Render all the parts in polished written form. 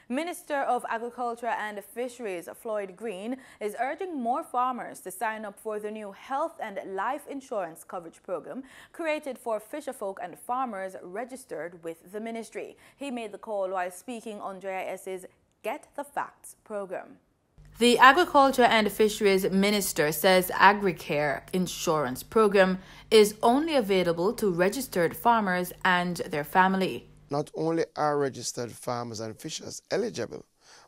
Minister of Agriculture and Fisheries Floyd Green is urging more farmers to sign up for the new health and life insurance coverage program created for fisherfolk and farmers registered with the ministry. He made the call while speaking on JIS's Get the Facts program. The Agriculture and Fisheries Minister says AgriCare insurance program is only available to registered farmers and their family. Not only are registered farmers and fishers eligible,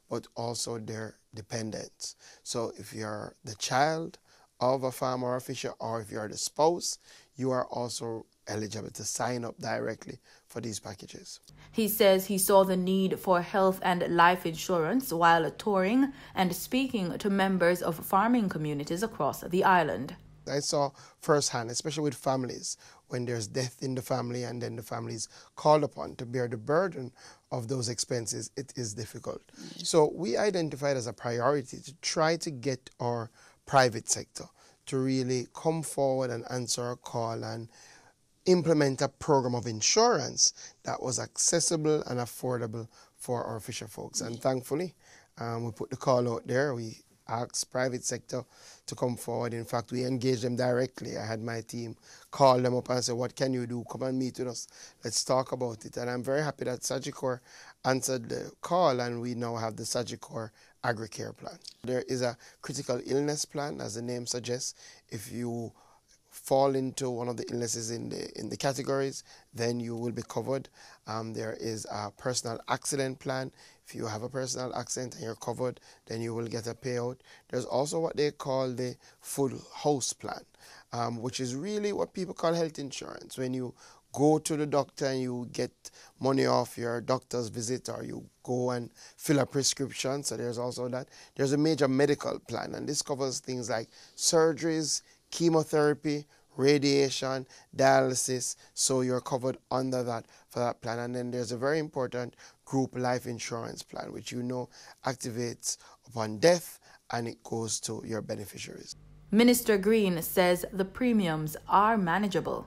but also their dependents. So if you're the child of a farmer or a fisher, or if you're the spouse, you are also eligible to sign up directly for these packages. He says he saw the need for health and life insurance while touring and speaking to members of farming communities across the island. I saw firsthand, especially with families, when there's death in the family and then the family is called upon to bear the burden of those expenses, it is difficult. So we identified as a priority to try to get our private sector to really come forward and answer a call and implement a program of insurance that was accessible and affordable for our fisher folks. And thankfully, we put the call out there. We asked private sector to come forward. In fact, we engaged them directly. I had my team call them up and say, what can you do? Come and meet with us. Let's talk about it. And I'm very happy that Sagicor answered the call, and we now have the Sagicor AgriCare plan. There is a critical illness plan, as the name suggests. If you fall into one of the illnesses in the categories, then you will be covered. There is a personal accident plan. If you have a personal accident and you're covered, then you will get a payout. There's also what they call the full house plan, which is really what people call health insurance. When you go to the doctor and you get money off your doctor's visit, or you go and fill a prescription, so there's also that. There's a major medical plan, and this covers things like surgeries, chemotherapy, radiation, dialysis, so you're covered under that for that plan. And then there's a very important group life insurance plan, which activates upon death, and it goes to your beneficiaries. Minister Green says the premiums are manageable.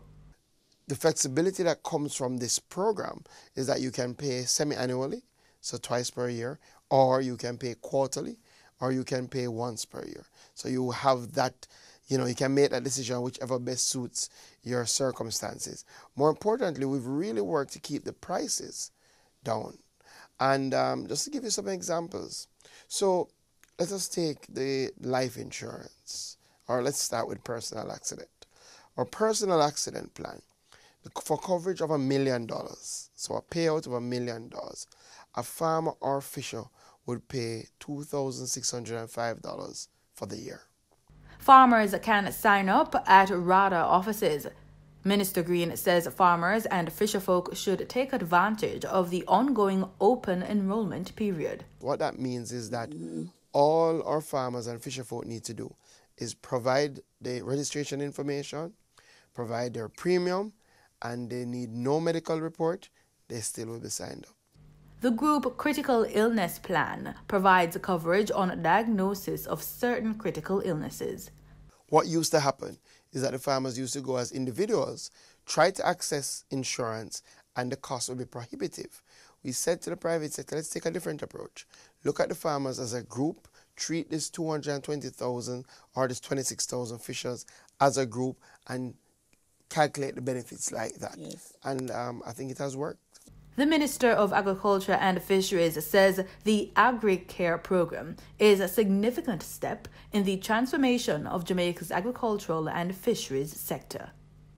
The flexibility that comes from this program is that you can pay semi-annually, so twice per year, or you can pay quarterly, or you can pay once per year. So you have that, you can make that decision whichever best suits your circumstances. More importantly, we've really worked to keep the prices down. And just to give you some examples. So let us take the life insurance, or let's start with personal accident. Our personal accident plan, for coverage of $1 million, so a payout of $1 million, a farmer or fisher would pay $2,605 for the year. Farmers can sign up at RADA offices. Minister Green says farmers and fisherfolk should take advantage of the ongoing open enrollment period. What that means is that all our farmers and fisherfolk need to do is provide the registration information, provide their premium, and they need no medical report. They still will be signed up. The group critical illness plan provides coverage on diagnosis of certain critical illnesses. What used to happen is that the farmers used to go as individuals, try to access insurance, and the cost would be prohibitive. We said to the private sector, let's take a different approach. Look at the farmers as a group, treat this 220,000 or this 26,000 fishers as a group, and calculate the benefits like that. Yes. And I think it has worked. The Minister of Agriculture and Fisheries says the AgriCare program is a significant step in the transformation of Jamaica's agricultural and fisheries sector.